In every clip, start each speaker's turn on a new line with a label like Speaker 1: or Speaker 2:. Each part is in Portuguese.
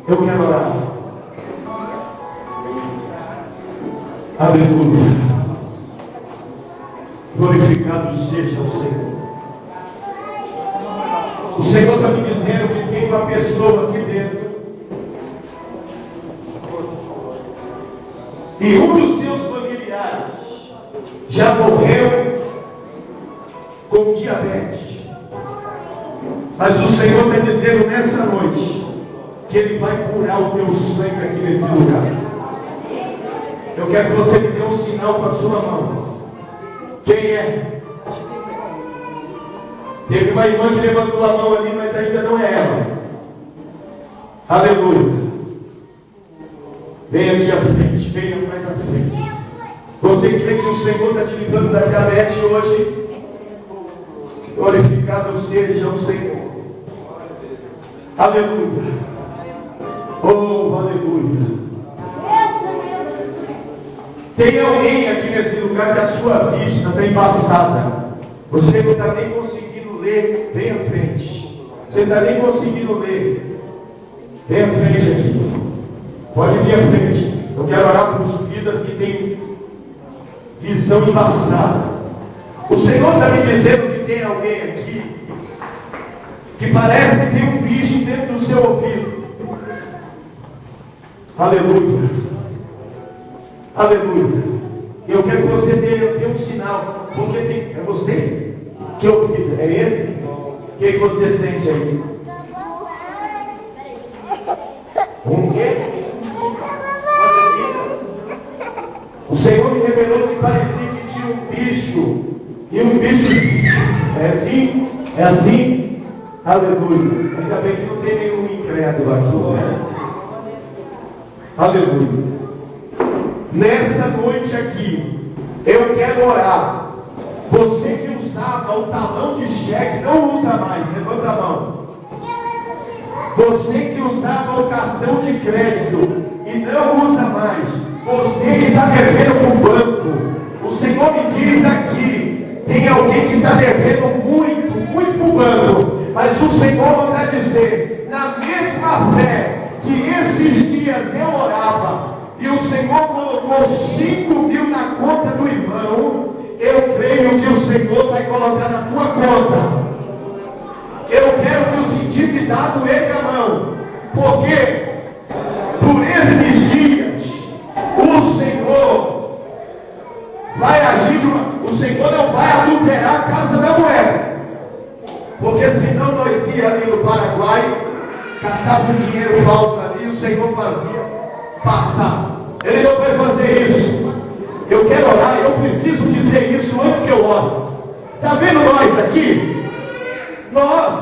Speaker 1: Eu quero orar. Aleluia. Glorificado seja o Senhor. O Senhor está me dizendo que tem uma pessoa aqui dentro. E um dos seus familiares já morreu com diabetes. Mas o Senhor está dizendo nessa noite que Ele vai curar o teu sangue aqui nesse lugar. Eu quero que você me dê um sinal com a sua mão. Quem é? Teve uma irmã que levantou a mão ali, mas ainda não é ela. Aleluia. Venha aqui à frente, venha mais à frente. Você crê que o Senhor está te livrando da diabetes hoje? Glorificado seja o Senhor. Aleluia. Oh, aleluia. Tem alguém aqui nesse lugar que a sua vista está embaçada. Você não está nem conseguindo ler. Vem à frente. Você não está nem conseguindo ler. Vem à frente aqui. Pode vir à frente. Eu quero orar por vidas que têm visão embaçada. O Senhor está me dizendo que tem alguém aqui que parece que tem um bicho dentro do seu ouvido. Aleluia. Aleluia. Eu quero que você dê um sinal. Porque tem, é você? Que ouvido? É ele? O que você sente aí? Um quê? O Senhor me revelou que parecia que tinha um bicho. E um bicho é assim? É assim? Aleluia. Ainda bem que não tem nenhum incrédulo aqui, né? Aleluia. Nessa noite aqui, eu quero orar. Você que usava o talão de cheque, não usa mais. Levanta a mão. Você que usava o cartão de crédito e não usa mais. Você que está devendo para o banco. O Senhor me diz aqui, tem alguém que está devendo muito, muito para o banco. Mas o Senhor não vai dizer, na mesma fé que esses dias eu orava, e o Senhor colocou 5.000 na conta do irmão, eu creio que o Senhor vai colocar na tua conta. Eu quero que os endividados erguem a mão, porque por esses dias o Senhor vai agir, o Senhor não vai adulterar a casa da moeda, porque senão nós ia ali no Paraguai, catava o dinheiro falso ali, o Senhor fazia passar. Ele não vai fazer isso. Eu quero orar, eu preciso dizer isso antes que eu ore. Está vendo nós aqui? Nós,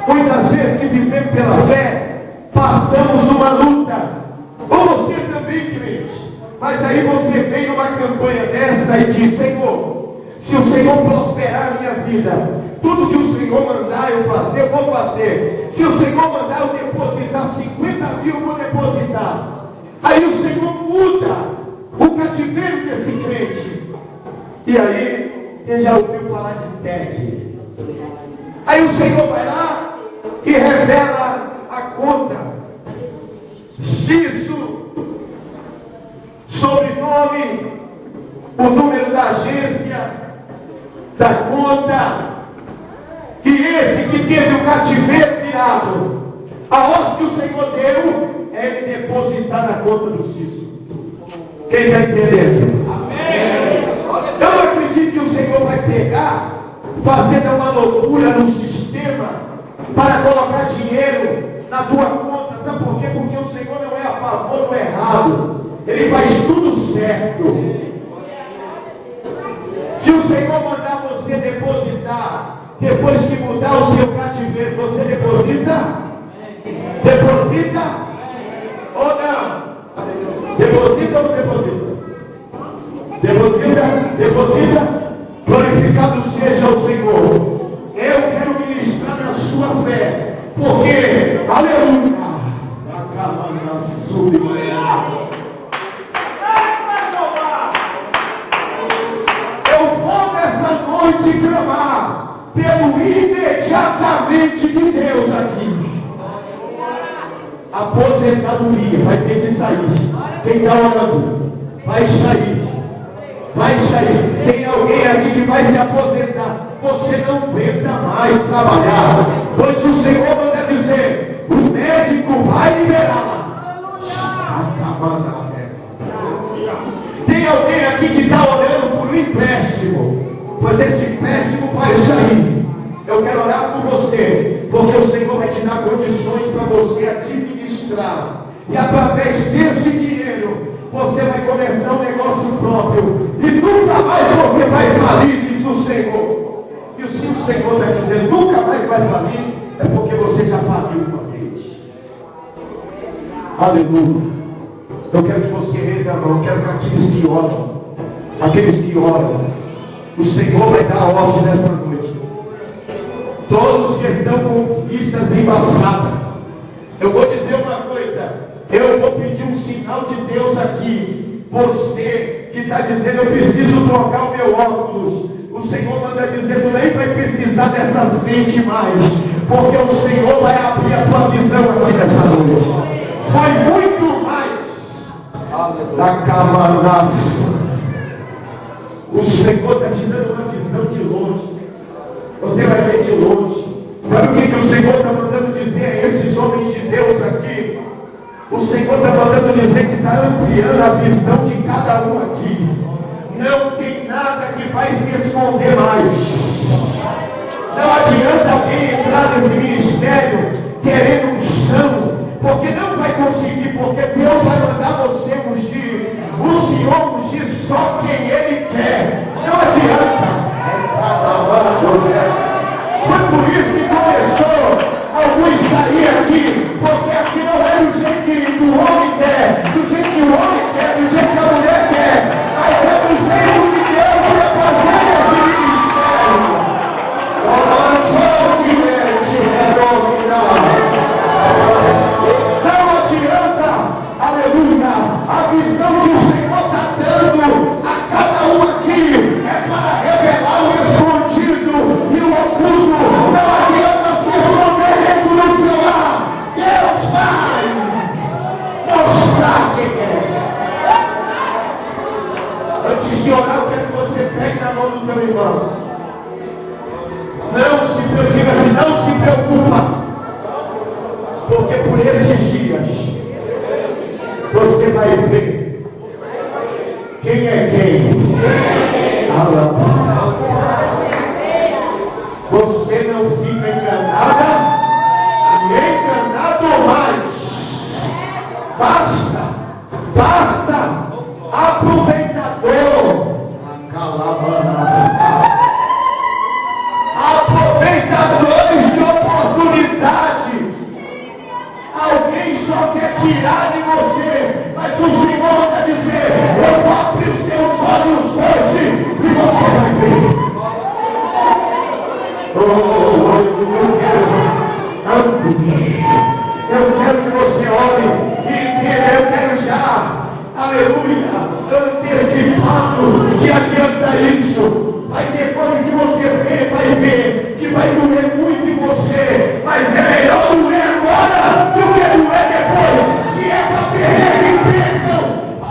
Speaker 1: muitas vezes que vivemos pela fé, passamos uma luta. Ou você também, crente. Mas aí você vem numa campanha dessa e diz, Senhor, se o Senhor prosperar a minha vida, tudo que o Senhor mandar eu fazer, eu vou fazer. Se o Senhor mandar eu depositar 50.000, eu vou depositar. Aí o Senhor muda o cativeiro desse crente. E aí, você já ouviu falar de TED. Aí o Senhor vai lá e revela a conta. Isso, sobrenome, o número da agência, da conta. E esse que teve o cativeiro virado, a ordem que o Senhor deu é ele depositar na conta do Cício. Quem está entendendo? Amém. Eu não acredito que o Senhor vai pegar, fazendo uma loucura no sistema para colocar dinheiro na tua conta. Sabe por quê? Porque o Senhor não é a favor do errado. Ele faz tudo certo. Se o Senhor mandar você depositar, depois que mudar o seu cativeiro, você deposita? Deposita? Ou não? Deposita ou não deposita? Deposita? Deposita? Glorificado seja o Senhor. Eu quero ministrar na sua fé. Porque, aleluia, eu vou nessa noite clamar pelo imediatamente de Deus aqui. aposentadoria, vai ter que sair. Quem está orando, vai sair. Vai sair. Tem alguém aqui que vai se aposentar. Você não aguenta mais trabalhar. Pois o Senhor manda dizer, o médico vai liberá-la. Tem alguém aqui que está orando por um empréstimo. Pois esse empréstimo vai sair. Eu quero orar por você, porque o Senhor vai te dar condições para você administrar. E através desse dinheiro, você vai começar um negócio próprio. E nunca mais você vai falir, diz o Senhor. E se o Senhor vai dizer, nunca mais vai falir, é porque você já faliu uma vez. Aleluia. Eu quero que você erga a mão. Eu quero que aqueles que oram, o Senhor vai dar a ordem nessa noite. Todos que estão com vistas embaçadas, eu vou dizer uma coisa, eu vou pedir um sinal de Deus aqui. Você que está dizendo, eu preciso trocar o meu óculos, o Senhor manda dizer, tu nem vai precisar dessas lentes mais, porque o Senhor vai abrir a tua visão aqui nessa noite. Foi muito mais da camarada. O Senhor está te dando uma visão de longe. Você vai ver de longe. Sabe o que o Senhor está mandando dizer a esses homens de Deus aqui? O Senhor está mandando dizer que está ampliando a visão de cada um aqui. Não tem nada que vai se esconder mais. Não adianta alguém entrar nesse ministério querendo unção, porque não vai conseguir, porque Deus vai mandar você ungir. O Senhor ungir só quem Ele quer. Não adianta. Foi por isso que começou alguns sair aqui, porque aqui não é do jeito que o homem quer, do jeito que o homem quer, do jeito que a mulher quer, mas é do jeito que Deus quer fazer esse ministério. Não adianta, aleluia, a visão que o Senhor está dando a cada um aqui é para revelar o escondido e o oculto. Não adianta se esconder dentro do seu lar. Deus vai mostrar quem é. Antes de orar, eu quero que você pegue na mão do teu irmão. Não se preocupa, porque por esses dias você vai ver quem é quem. Você não fica enganada e enganado mais. Basta, aproveitador. Aproveitadores de oportunidade. Alguém só quer tirar de você, mas o Senhor vai dizer, eu vou abrir os teus olhos hoje e você vai ver. Eu quero que você olhe e entenda, eu quero já, aleluia, antecipado, que adianta isso. Vai ter coisa que você vê, vai ver, que vai doer muito em você, mas é melhor doer agora do que doer depois. Se é para perder, que perdam,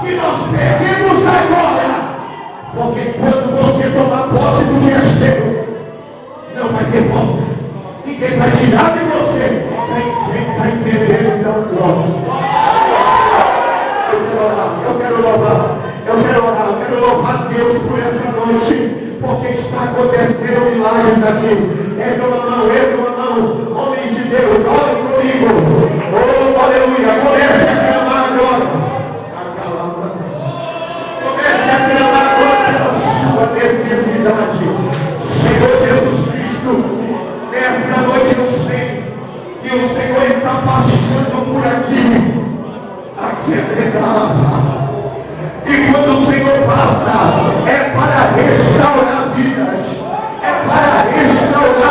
Speaker 1: que nós perdemos agora. Porque quando você tomar posse do que é seu, não vai ter volta. Ninguém vai tirar de você. Quem está entendendo, então pronto. Eu quero louvar Deus por essa noite, porque está acontecendo milagres aqui. Erga uma mão, homens de Deus, olhem comigo. Oh, aleluia, comece a clamar agora. Comece a clamar agora pela sua necessidade. Senhor Jesus Cristo, nesta noite eu sei que o Senhor está passando por aqui. Aqui é legal. E quando o Senhor passa, é para restaurar vidas, é para restaurar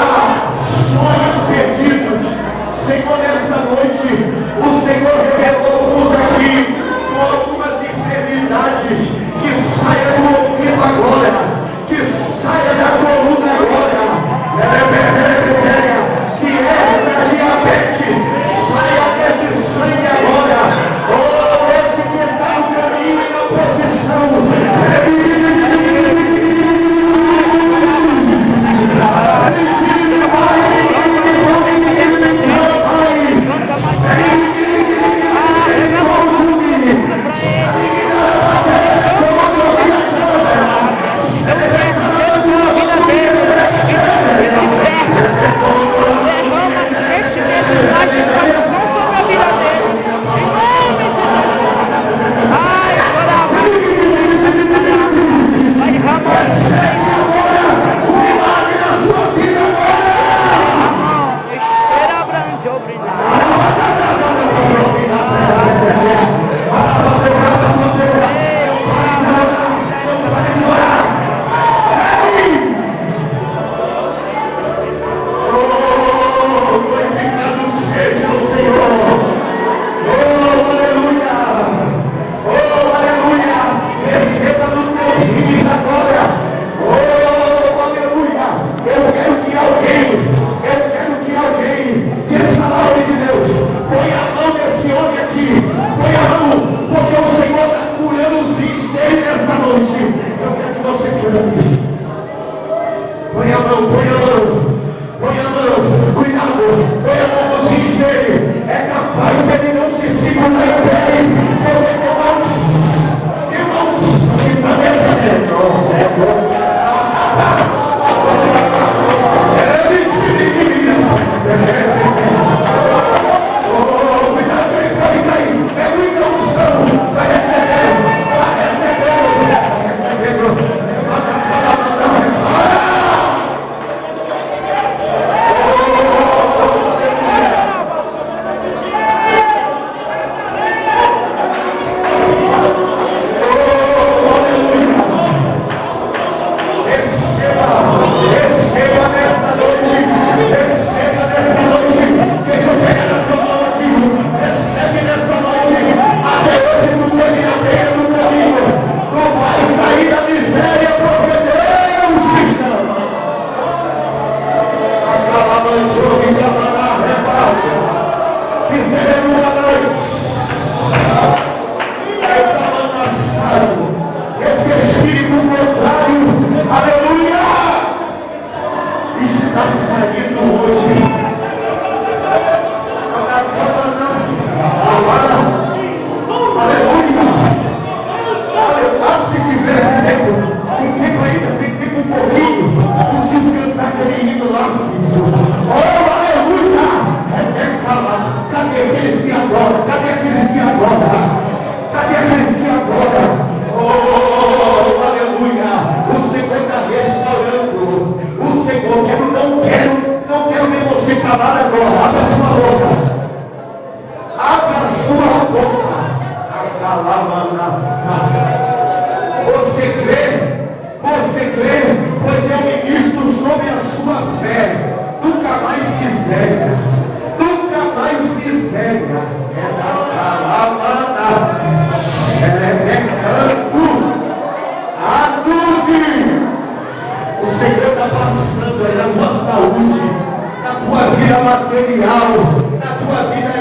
Speaker 1: sangue. Põe a mão, põe a mão, põe a mão, cuidado, põe a mão no sincero. É capaz de ele não se segurar em pé. Você crê, pois eu ministro sobre a sua fé. Nunca mais miséria. Nunca mais miséria. É da palavra. É canto. Adude. O Senhor está passando aí na tua saúde, na tua vida material, na tua vida